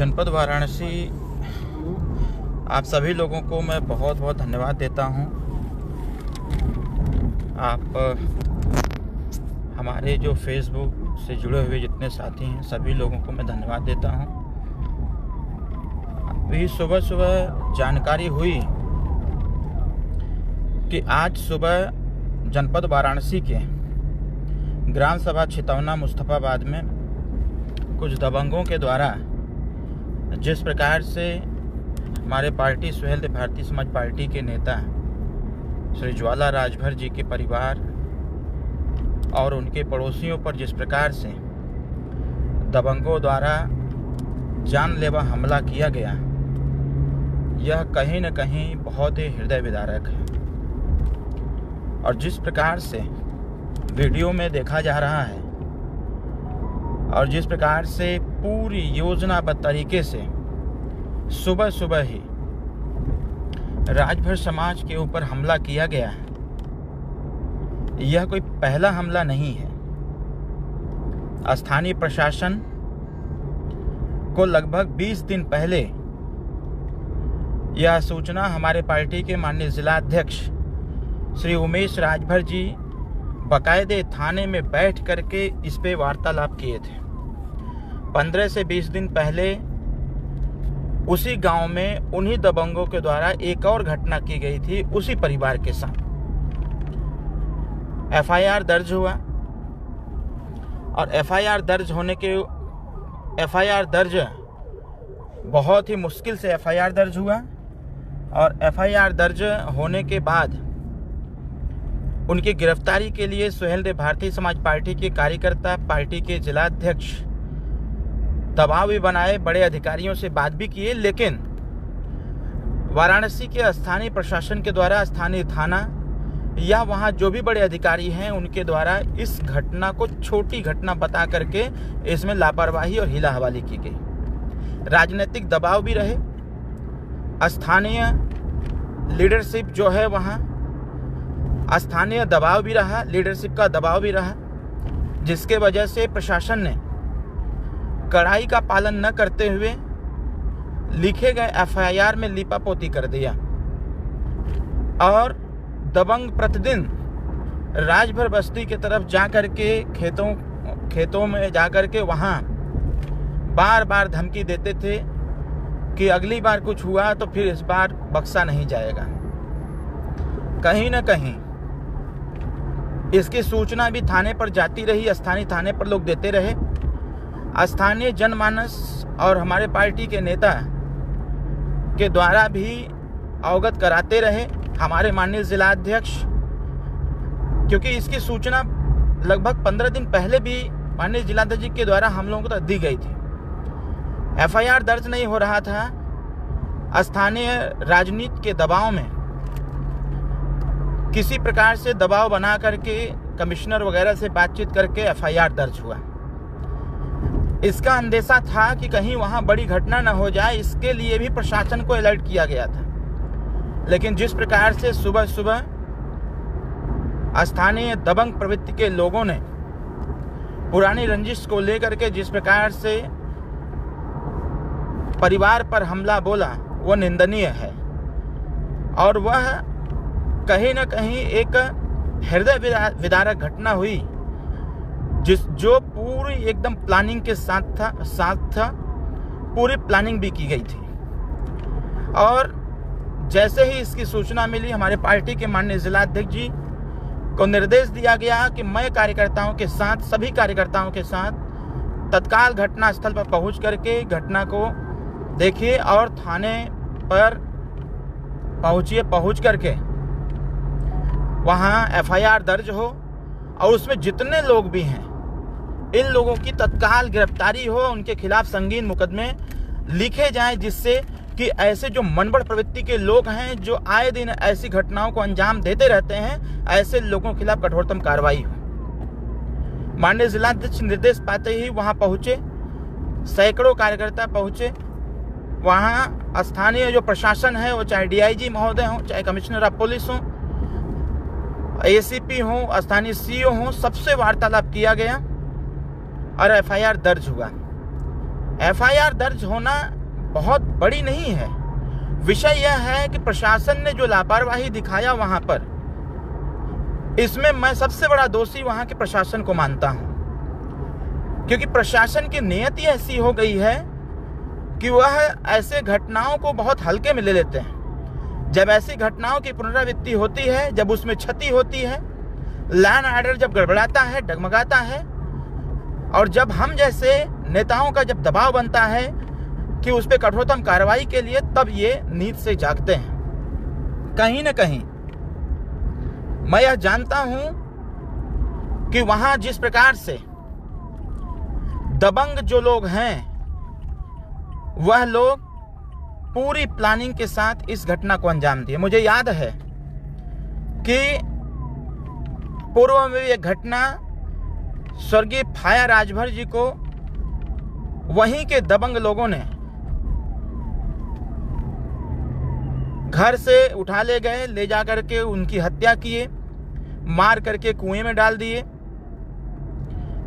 जनपद वाराणसी आप सभी लोगों को मैं बहुत बहुत धन्यवाद देता हूं। आप हमारे जो फेसबुक से जुड़े हुए जितने साथी हैं सभी लोगों को मैं धन्यवाद देता हूं। अभी सुबह सुबह जानकारी हुई कि आज सुबह जनपद वाराणसी के ग्राम सभा छितौना मुस्तफाबाद में कुछ दबंगों के द्वारा जिस प्रकार से हमारे पार्टी सुहेलदेव भारतीय समाज पार्टी के नेता श्री ज्वाला राजभर जी के परिवार और उनके पड़ोसियों पर जिस प्रकार से दबंगों द्वारा जानलेवा हमला किया गया, यह कहीं न कहीं बहुत ही हृदय विदारक है। और जिस प्रकार से वीडियो में देखा जा रहा है और जिस प्रकार से पूरी योजनाबद्ध तरीके से सुबह सुबह ही राजभर समाज के ऊपर हमला किया गया है, यह कोई पहला हमला नहीं है। स्थानीय प्रशासन को लगभग 20 दिन पहले यह सूचना हमारे पार्टी के माननीय जिला अध्यक्ष श्री उमेश राजभर जी बाकायदे थाने में बैठ करके इस पे वार्तालाप किए थे। 15 से 20 दिन पहले उसी गांव में उन्हीं दबंगों के द्वारा एक और घटना की गई थी उसी परिवार के साथ। एफआईआर दर्ज हुआ और एफआईआर दर्ज बहुत ही मुश्किल से एफआईआर दर्ज हुआ और एफआईआर दर्ज होने के बाद उनकी गिरफ्तारी के लिए सुहेलदेव भारतीय समाज पार्टी के कार्यकर्ता, पार्टी के जिला अध्यक्ष दबाव भी बनाए, बड़े अधिकारियों से बात भी किए, लेकिन वाराणसी के स्थानीय प्रशासन के द्वारा स्थानीय थाना या वहां जो भी बड़े अधिकारी हैं उनके द्वारा इस घटना को छोटी घटना बता करके इसमें लापरवाही और हीला हवाली की गई। राजनीतिक दबाव भी रहे, स्थानीय लीडरशिप जो है वहां स्थानीय दबाव भी रहा, लीडरशिप का दबाव भी रहा, जिसके वजह से प्रशासन ने कड़ाई का पालन न करते हुए लिखे गए एफआईआर में लीपापोती कर दिया और दबंग प्रतिदिन राजभर बस्ती की तरफ जाकर के खेतों में जाकर के वहां बार बार धमकी देते थे कि अगली बार कुछ हुआ तो फिर इस बार बख्शा नहीं जाएगा। कहीं न कहीं इसकी सूचना भी थाने पर जाती रही, स्थानीय थाने पर लोग देते रहे, स्थानीय जनमानस और हमारे पार्टी के नेता के द्वारा भी अवगत कराते रहे हमारे माननीय जिला अध्यक्ष, क्योंकि इसकी सूचना लगभग 15 दिन पहले भी माननीय जिलाध्यक्ष जी के द्वारा हम लोगों को दी गई थी। एफआईआर दर्ज नहीं हो रहा था। स्थानीय राजनीति के दबाव में किसी प्रकार से दबाव बना करके कमिश्नर वगैरह से बातचीत करके एफआईआर दर्ज हुआ। इसका अंदेशा था कि कहीं वहां बड़ी घटना न हो जाए, इसके लिए भी प्रशासन को अलर्ट किया गया था। लेकिन जिस प्रकार से सुबह सुबह स्थानीय दबंग प्रवृत्ति के लोगों ने पुरानी रंजिश को लेकर के जिस प्रकार से परिवार पर हमला बोला, वह निंदनीय है और वह कहीं न कहीं एक हृदय विदारक घटना हुई जो पूरी एकदम प्लानिंग के साथ था। पूरी प्लानिंग भी की गई थी और जैसे ही इसकी सूचना मिली, हमारे पार्टी के माननीय जिला अध्यक्ष जी को निर्देश दिया गया कि मैं कार्यकर्ताओं के साथ, सभी कार्यकर्ताओं के साथ तत्काल घटना स्थल पर पहुंच करके घटना को देखिए और थाने पर पहुंच करके वहां एफआईआर दर्ज हो और उसमें जितने लोग भी हैं इन लोगों की तत्काल गिरफ्तारी हो, उनके खिलाफ संगीन मुकदमे लिखे जाएं, जिससे कि ऐसे जो मनबड़ प्रवृत्ति के लोग हैं जो आए दिन ऐसी घटनाओं को अंजाम देते रहते हैं, ऐसे लोगों के खिलाफ कठोरतम कार्रवाई हो। माननीय जिलाध्यक्ष निर्देश पाते ही वहां पहुंचे, सैकड़ों कार्यकर्ता पहुंचे। वहां स्थानीय जो प्रशासन है, वो चाहे डीआईजी महोदय हो, चाहे कमिश्नर ऑफ पुलिस हो, एसीपी हो, स्थानीय सीओ हो, सबसे वार्तालाप किया गया और एफआईआर दर्ज हुआ। एफआईआर दर्ज होना बहुत बड़ी नहीं है। विषय यह है कि प्रशासन ने जो लापरवाही दिखाया वहां पर, इसमें मैं सबसे बड़ा दोषी वहां के प्रशासन को मानता हूं, क्योंकि प्रशासन की नियति ऐसी हो गई है कि वह ऐसे घटनाओं को बहुत हल्के में ले लेते हैं। जब ऐसी घटनाओं की पुनरावृत्ति होती है, जब उसमें क्षति होती है, लॉ एंड ऑर्डर जब गड़बड़ाता है, डगमगाता है, और जब हम जैसे नेताओं का जब दबाव बनता है कि उस पर कठोरतम कार्रवाई के लिए, तब ये नींद से जागते हैं। कहीं न कहीं मैं यह जानता हूं कि वहां जिस प्रकार से दबंग जो लोग हैं, वह लोग पूरी प्लानिंग के साथ इस घटना को अंजाम दिए। मुझे याद है कि पूर्व में एक घटना स्वर्गीय फाया राजभर जी को वहीं के दबंग लोगों ने घर से उठा ले गए, ले जा करके उनकी हत्या किए, मार करके कुएं में डाल दिए।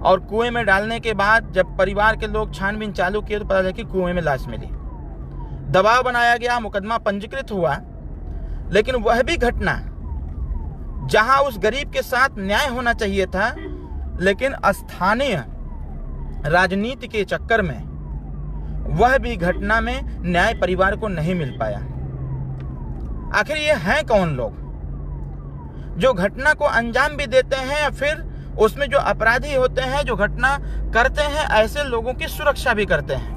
और कुएं में डालने के बाद जब परिवार के लोग छानबीन चालू किए तो पता चला कि कुएं में लाश मिली। दबाव बनाया गया, मुकदमा पंजीकृत हुआ, लेकिन वह भी घटना जहां उस गरीब के साथ न्याय होना चाहिए था, लेकिन स्थानीय राजनीति के चक्कर में वह भी घटना में न्याय परिवार को नहीं मिल पाया। आखिर ये हैं कौन लोग जो घटना को अंजाम भी देते हैं, या फिर उसमें जो अपराधी होते हैं, जो घटना करते हैं, ऐसे लोगों की सुरक्षा भी करते हैं?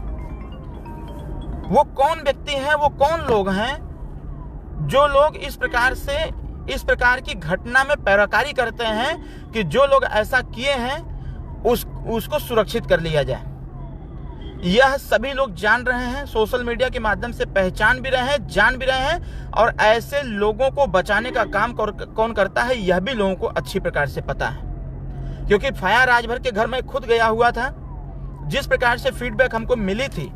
वो कौन व्यक्ति हैं, वो कौन लोग हैं जो लोग इस प्रकार की घटना में पैरवी करते हैं कि जो लोग ऐसा किए हैं उसको सुरक्षित कर लिया जाए? यह सभी लोग जान रहे हैं, सोशल मीडिया के माध्यम से पहचान भी रहे हैं, जान भी रहे हैं, और ऐसे लोगों को बचाने का काम कौन करता है, यह भी लोगों को अच्छी प्रकार से पता है। क्योंकि फाया राजभर के घर में खुद गया हुआ था। जिस प्रकार से फीडबैक हमको मिली थी,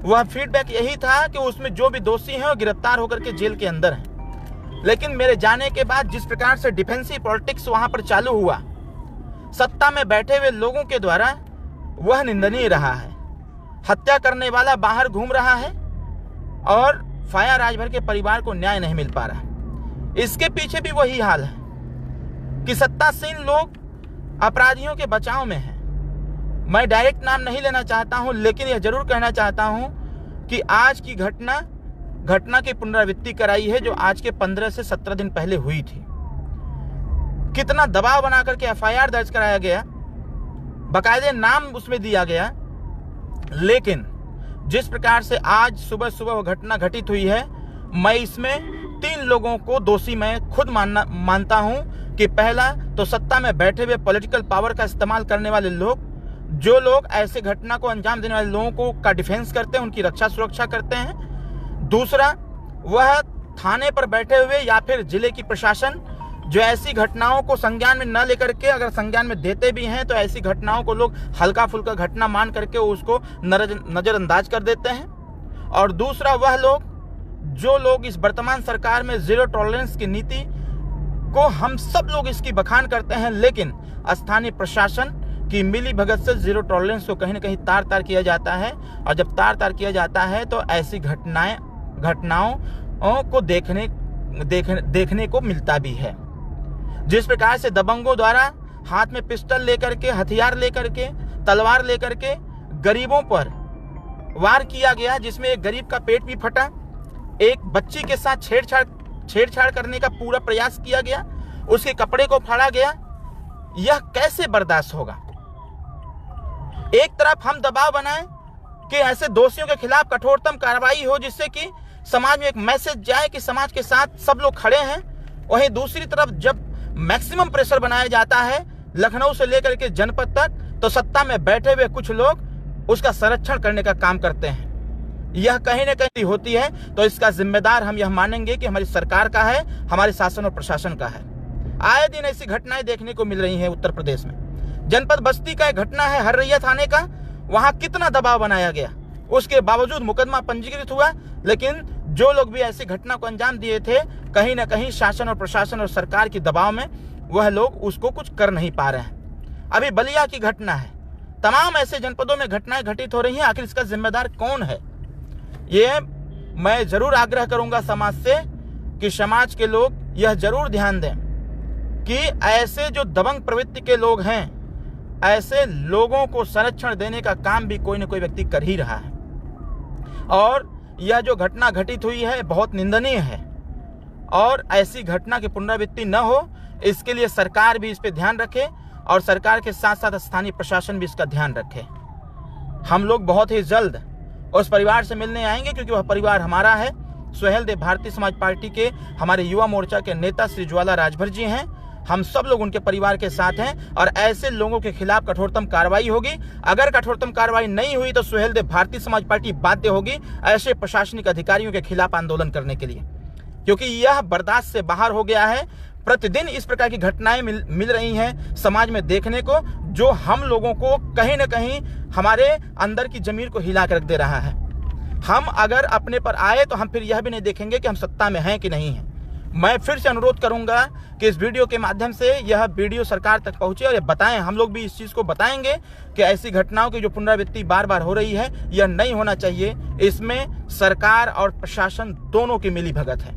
वह फीडबैक यही था कि उसमें जो भी दोषी हैं वो गिरफ्तार होकर के जेल के अंदर हैं। लेकिन मेरे जाने के बाद जिस प्रकार से डिफेंसिव पॉलिटिक्स वहां पर चालू हुआ, सत्ता में बैठे हुए लोगों के द्वारा, वह निंदनीय रहा है। हत्या करने वाला बाहर घूम रहा है और फाया राजभर के परिवार को न्याय नहीं मिल पा रहा। इसके पीछे भी वही हाल है कि सत्तासीन लोग अपराधियों के बचाव में हैं। मैं डायरेक्ट नाम नहीं लेना चाहता हूं, लेकिन यह जरूर कहना चाहता हूं कि आज की घटना की पुनरावृत्ति कराई है, जो आज के 15 से 17 दिन पहले हुई थी। कितना दबाव बना करके एफआईआर दर्ज कराया गया, बाकायदे नाम उसमें दिया गया, लेकिन जिस प्रकार से आज सुबह वह घटना घटित हुई है, मैं इसमें 3 लोगों को दोषी मैं खुद मानता हूं कि पहला तो सत्ता में बैठे हुए पॉलिटिकल पावर का इस्तेमाल करने वाले लोग, जो लोग ऐसे घटना को अंजाम देने वाले लोगों को का डिफेंस करते हैं, उनकी रक्षा सुरक्षा करते हैं। दूसरा, वह थाने पर बैठे हुए या फिर जिले की प्रशासन, जो ऐसी घटनाओं को संज्ञान में न लेकर के, अगर संज्ञान में देते भी हैं तो ऐसी घटनाओं को लोग हल्का फुल्का घटना मान करके उसको नजरअंदाज कर देते हैं। और दूसरा, वह लोग जो लोग इस वर्तमान सरकार में जीरो टॉलरेंस की नीति को हम सब लोग इसकी बखान करते हैं, लेकिन स्थानीय प्रशासन की मिली भगत से जीरो टॉलरेंस को कहीं न कहीं तार तार किया जाता है। और जब तार तार किया जाता है तो ऐसी घटनाओं को देखने को मिलता भी है। जिस प्रकार से दबंगों द्वारा हाथ में पिस्टल लेकर के, हथियार लेकर के, तलवार लेकर के गरीबों पर वार किया गया, जिसमें एक गरीब का पेट भी फटा, एक बच्ची के साथ छेड़छाड़ करने का पूरा प्रयास किया गया, उसके कपड़े को फाड़ा गया। यह कैसे बर्दाश्त होगा? एक तरफ हम दबाव बनाएं कि ऐसे दोषियों के खिलाफ कठोरतम कार्रवाई हो, जिससे कि समाज में एक मैसेज जाए कि समाज के साथ सब लोग खड़े हैं। वहीं दूसरी तरफ जब मैक्सिमम प्रेशर बनाया जाता है लखनऊ से लेकर के जनपद तक, तो सत्ता में बैठे हुए कुछ लोग उसका संरक्षण करने का काम करते हैं। यह कहीं न कहीं होती है तो इसका जिम्मेदार हम यह मानेंगे कि हमारी सरकार का है, हमारे शासन और प्रशासन का है। आए दिन ऐसी घटनाएं देखने को मिल रही हैं उत्तर प्रदेश में। जनपद बस्ती का एक घटना है हररैया थाने का, वहां कितना दबाव बनाया गया, उसके बावजूद मुकदमा पंजीकृत हुआ, लेकिन जो लोग भी ऐसी घटना को अंजाम दिए थे, कहीं ना कहीं शासन और प्रशासन और सरकार के दबाव में वह लोग उसको कुछ कर नहीं पा रहे हैं। अभी बलिया की घटना है, तमाम ऐसे जनपदों में घटनाएं घटित हो रही हैं। आखिर इसका जिम्मेदार कौन है? ये मैं जरूर आग्रह करूंगा समाज से कि समाज के लोग यह जरूर ध्यान दें कि ऐसे जो दबंग प्रवृत्ति के लोग हैं, ऐसे लोगों को संरक्षण देने का काम भी कोई न कोई व्यक्ति कर ही रहा है। और यह जो घटना घटित हुई है बहुत निंदनीय है और ऐसी घटना की पुनरावृत्ति न हो, इसके लिए सरकार भी इस पे ध्यान रखे और सरकार के साथ साथ स्थानीय प्रशासन भी इसका ध्यान रखे। हम लोग बहुत ही जल्द उस परिवार से मिलने आएंगे, क्योंकि वह परिवार हमारा है। सुहेल देव भारतीय समाज पार्टी के हमारे युवा मोर्चा के नेता श्री ज्वाला राजभर जी हैं। हम सब लोग उनके परिवार के साथ हैं और ऐसे लोगों के खिलाफ कठोरतम कार्रवाई होगी। अगर कठोरतम कार्रवाई नहीं हुई तो सुहेल देव भारतीय समाज पार्टी बाध्य होगी ऐसे प्रशासनिक अधिकारियों के खिलाफ आंदोलन करने के लिए, क्योंकि यह बर्दाश्त से बाहर हो गया है। प्रतिदिन इस प्रकार की घटनाएं मिल रही हैं समाज में देखने को, जो हम लोगों को कहीं न कहीं हमारे अंदर की जमीर को हिला कर रख दे रहा है। हम अगर अपने पर आए तो हम फिर यह भी नहीं देखेंगे कि हम सत्ता में हैं कि नहीं हैं। मैं फिर से अनुरोध करूंगा कि इस वीडियो के माध्यम से यह वीडियो सरकार तक पहुंचे और ये बताएं, हम लोग भी इस चीज को बताएंगे कि ऐसी घटनाओं की जो पुनरावृत्ति बार बार हो रही है यह नहीं होना चाहिए। इसमें सरकार और प्रशासन दोनों की मिलीभगत है।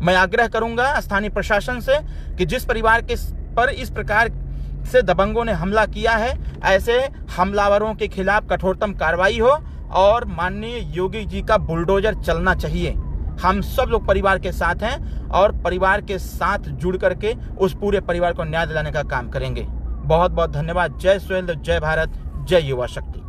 मैं आग्रह करूंगा स्थानीय प्रशासन से कि जिस परिवार के पर इस प्रकार से दबंगों ने हमला किया है, ऐसे हमलावरों के खिलाफ कठोरतम कार्रवाई हो और माननीय योगी जी का बुलडोजर चलना चाहिए। हम सब लोग परिवार के साथ हैं और परिवार के साथ जुड़ करके उस पूरे परिवार को न्याय दिलाने का काम करेंगे। बहुत बहुत धन्यवाद। जय सुहेल देव, जय भारत, जय युवा शक्ति।